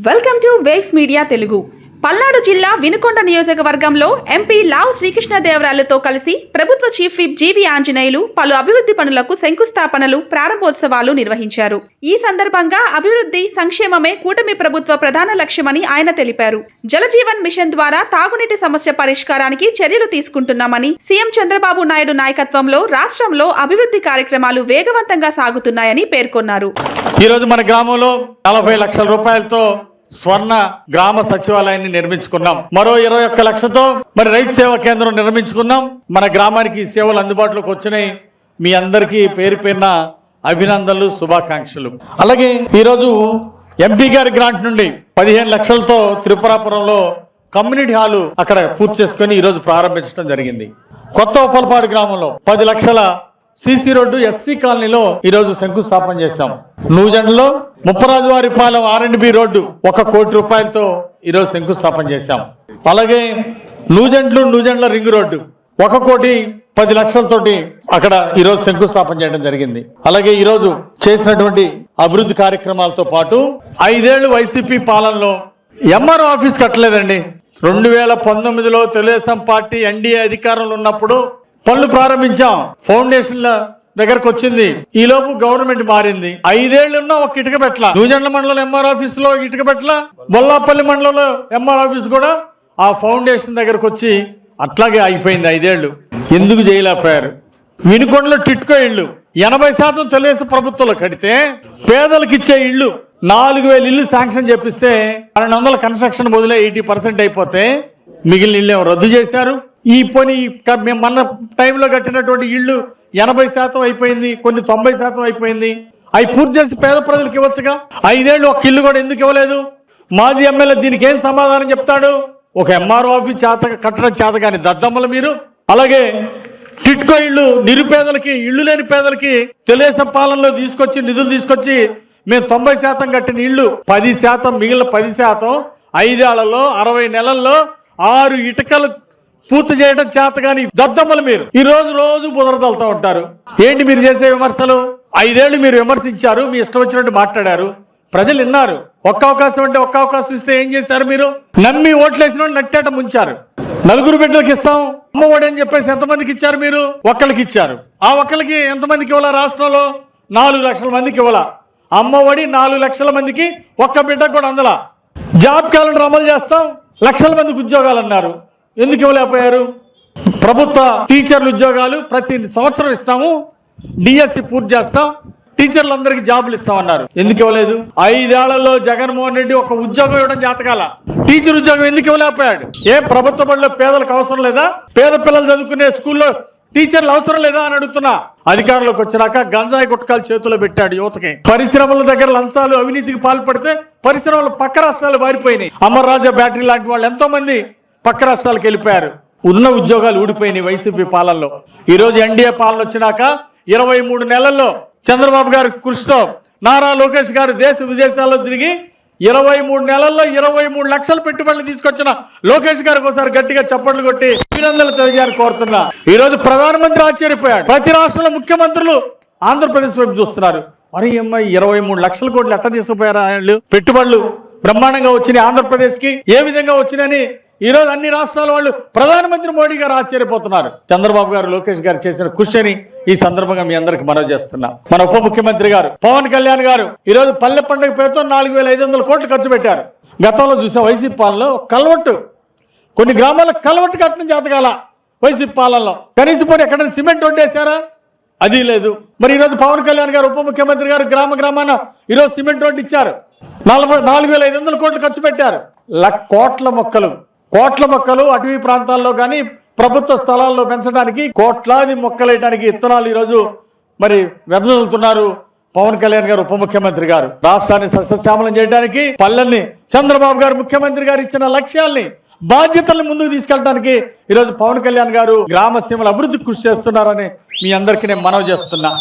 Welcome to waves media Telugu. Palnadu జిల్లా వినుకొండ నియోజకవర్గంలో MP లావు శ్రీకృష్ణదేవరాయలతో కలిసి ప్రభుత్వ చీఫ్ విప్ జీవి ఆంజనేయులు పలు అభివృద్ధి పనులకు శంకుస్థాపనలు, ప్రారంభోత్సవాలు నిర్వహించారు. ఈ సందర్భంగా అభివృద్ధి, సంక్షేమమే కూటమి ప్రభుత్వ ప్రధాన లక్ష్యమని ఆయన తెలిపారు. జలజీవన్ మిషన్ ద్వారా తాగునీటి సమస్య పరిష్కారానికి చర్యలు తీసుకుంటున్నామని, సీఎం చంద్రబాబు నాయుడు నాయకత్వంలో రాష్ట్రంలో అభివృద్ధి కార్యక్రమాలు వేగవంతంగా సాగుతున్నాయని పేర్కొన్నారు. ఈ రోజు మన గ్రామంలో 40 లక్షల రూపాయలతో స్వర్ణ గ్రామ సచివాలయాన్ని నిర్మించుకున్నాం. మరో 21 లక్షలతో మరి రైతు సేవా కేంద్రం నిర్మించుకున్నాం. మన గ్రామానికి ఈ సేవలు అందుబాటులోకి వచ్చినాయి. మీ అందరికీ పేరు పేరున అభినందనలు, శుభాకాంక్షలు. అలాగే ఈరోజు ఎంపీ గారి గ్రాంట్ నుండి 15 లక్షలతో త్రిపురాపురంలో కమ్యూనిటీ హాలు అక్కడ పూర్తి చేసుకుని ఈరోజు ప్రారంభించడం జరిగింది. కొత్త ఉప్పలపాడు గ్రామంలో 10 లక్షల సిసి రోడ్డు ఎస్సీ కాలనీలో ఈరోజు శంకుస్థాపన చేశాం. నూజెండ్లో ముప్పరాజువారిపాలెం R&B రోడ్డు 1 కోటి రూపాయలతో ఈరోజు శంకుస్థాపన చేశాం. అలాగే నూజెండ్ల రింగ్ రోడ్డు 1 కోటి 10 లక్షలతోటి అక్కడ ఈరోజు శంకుస్థాపన చేయడం జరిగింది. అలాగే ఈరోజు చేసినటువంటి అభివృద్ధి కార్యక్రమాలతో పాటు 5 ఏళ్లు వైసీపీ పాలనలో ఎంఆర్ఓ ఆఫీస్ కట్టలేదండి. 2019లో తెలుగుదేశం పార్టీ ఎన్డీఏ అధికారంలో ఉన్నప్పుడు పనులు ప్రారంభించాం. ఫౌండేషన్ల దగ్గరకు వచ్చింది. ఈ లోపు గవర్నమెంట్ మారింది. 5 ఏళ్లున్నా ఒక ఇటుక పెట్టల. నూజెండ్ల మండలం ఎంఆర్ ఆఫీస్ లో ఇటుక పెట్టల. బొల్లాపల్లి మండలంలో ఎంఆర్ ఆఫీస్ కూడా ఆ ఫౌండేషన్ దగ్గరకు వచ్చి అట్లాగే అయిపోయింది. 5 ఏళ్లు ఎందుకు చేయలేకపోయారు? వినుకొండలో టిట్కో ఇళ్లు 80% తెలుగుదేశం ప్రభుత్వంలో కడితే పేదలకు ఇచ్చే ఇళ్లు 4000 ఇళ్లు శాంక్షన్ చేపిస్తే 1200 కన్స్ట్రక్షన్ మొదలై 80% అయిపోతే మిగిలిన ఇళ్ళు రద్దు చేశారు. ఈ పని మన టైంలో కట్టినటువంటి ఇళ్ళు 80% అయిపోయింది, కొన్ని 90% అయిపోయింది. అవి పూర్తి చేసి పేద ప్రజలకు ఇవ్వచ్చుగా. 5 ఏళ్ళు ఒక ఇల్లు కూడా ఎందుకు ఇవ్వలేదు? మాజీ ఎమ్మెల్యే దీనికి ఏం సమాధానం చెప్తాడు? ఒక ఎంఆర్ఓ ఆఫీస్ కట్టడం చేత కానీ దద్దమ్మలు మీరు. అలాగే టిట్కో ఇళ్ళు నిరుపేదలకి, ఇళ్ళు లేని పేదలకి తెలుగుదేశం పాలనలో నిధులు తీసుకొచ్చి మేము 90% కట్టిన ఇళ్ళు 10%, మిగిలిన 10% 5 ఏళ్లలో 60 నెలల్లో 6 ఇటుకలు పూర్తి చేయడం చేత కానీ దద్దమ్మలు మీరు. ఈ రోజు బుదరదలుతూ ఉంటారు. ఏంటి మీరు చేసే విమర్శలు? 5 ఏళ్లు మీరు విమర్శించారు, మీ ఇష్టం వచ్చినట్టు మాట్లాడారు, ప్రజలు విన్నారు. ఒక్క అవకాశం అంటే ఒక్క అవకాశం ఇస్తే ఏం చేశారు మీరు? నమ్మి ఓట్లేసిన నట్టేట ముంచారు. 4 బిడ్డలకి ఇస్తాం అమ్మఒడి అని చెప్పేసి ఎంతమందికి ఇచ్చారు మీరు? ఒక్కళ్ళకి ఇచ్చారు. ఆ ఒక్కళ్ళకి ఎంతమందికి ఇవ్వాలా? రాష్ట్రంలో 4 లక్షల మందికి ఇవ్వాలా అమ్మఒడి. 4 లక్షల మందికి ఒక్క బిడ్డకు కూడా అందలా. జాబ్ క్యాలెండర్ అమలు చేస్తాం, లక్షల మందికి ఉద్యోగాలు అన్నారు, ఎందుకు ఇవ్వలేకపోయారు? ప్రభుత్వ టీచర్ల ఉద్యోగాలు ప్రతి సంవత్సరం ఇస్తాము, డిఎస్సి పూర్తి చేస్తాం, టీచర్లందరికీ జాబులు ఇస్తామన్నారు, ఎందుకు ఇవ్వలేదు? 5 ఏళ్లలో జగన్మోహన్ రెడ్డి ఒక ఉద్యోగం ఇవ్వడం చేతకాల. టీచర్ ఉద్యోగం ఎందుకు ఇవ్వలేకపోయాడు? ప్రభుత్వ బడిలో పేదలకు అవసరం లేదా? పేద పిల్లలు చదువుకునే స్కూల్లో టీచర్లు అవసరం లేదా అని అడుగుతున్నా. అధికారంలోకి వచ్చినాక గంజాయి గుట్కాలు చేతిలో పెట్టాడు యువతకి. పరిశ్రమల దగ్గర లంచాలు, అవినీతికి పాల్పడితే పరిశ్రమలు పక్క రాష్ట్రాలు మారిపోయినాయి. అమర్ రాజా బ్యాటరీ లాంటి వాళ్ళు ఎంతో మంది పక్క రాష్ట్రాలకు వెళ్ళిపోయారు. ఉన్న ఉద్యోగాలు ఊడిపోయినాయి వైసీపీ పాలనలో. ఈరోజు ఎన్డీఏ పాలన వచ్చినాక 23 నెలల్లో చంద్రబాబు గారి కృషితో నారా లోకేష్ గారు దేశ విదేశాల్లో తిరిగి 23 నెలల్లో 23 లక్షల పెట్టుబడులు తీసుకొచ్చిన లోకేష్ గారికి ఒకసారి గట్టిగా చప్పట్లు కొట్టి అభినందనలు తెలియజేయాలని కోరుతున్నా. ఈ రోజు ప్రధానమంత్రి ఆశ్చర్యపోయాడు. ప్రతి రాష్ట్రంలో ముఖ్యమంత్రులు ఆంధ్రప్రదేశ్ వైపు చూస్తున్నారు. మరి అమ్మాయి 23 లక్షల కోట్లు ఎట్లా తీసుకుపోయారు? వాళ్ళు పెట్టుబడులు బ్రహ్మాండంగా వచ్చినాయి. ఆంధ్రప్రదేశ్ కి ఏ విధంగా వచ్చినాయని ఈ రోజు అన్ని రాష్ట్రాల వాళ్ళు ప్రధానమంత్రి మోడీ గారు ఆశ్చర్యపోతున్నారు. చంద్రబాబు గారు, లోకేష్ గారు చేసిన కృషి అని ఈ సందర్భంగా మీ అందరికి మనవి చేస్తున్నా. మన ఉప ముఖ్యమంత్రి గారు పవన్ కళ్యాణ్ గారు ఈరోజు పల్లె పండుగ పేరుతో 4500 కోట్లు ఖర్చు పెట్టారు. గతంలో చూసాం వైసీపీ పాలనలో కలవట్టు, కొన్ని గ్రామాల్లో కలవట్టు కట్టడం చేతకాల. వైసీపీ పాలనలో కనీసం పోనీ ఎక్కడైనా సిమెంట్ రోడ్డేశారా? అది లేదు. మరి ఈరోజు పవన్ కళ్యాణ్ గారు ఉప ముఖ్యమంత్రి గారు గ్రామాన ఈరోజు సిమెంట్ రోడ్డు ఇచ్చారు. 4500 కోట్లు ఖర్చు పెట్టారు. కోట్ల మొక్కలు అటవీ ప్రాంతాల్లో కానీ ప్రభుత్వ స్థలాల్లో పెంచడానికి కోట్లాది మొక్కలు వేయడానికి విత్తనాలు ఈరోజు మరి వెదజల్లుతున్నారు పవన్ కళ్యాణ్ గారు, ఉప ముఖ్యమంత్రి గారు. రాష్ట్రాన్ని సస్యశ్యామలం చేయడానికి పల్లెల్ని చంద్రబాబు గారు ముఖ్యమంత్రి గారు ఇచ్చిన లక్ష్యాల్ని, బాధ్యతల్ని ముందుకు తీసుకెళ్ళడానికి ఈరోజు పవన్ కళ్యాణ్ గారు గ్రామ సీమల అభివృద్ధికి కృషి చేస్తున్నారని మీ అందరికీ నేను మనవి చేస్తున్నా.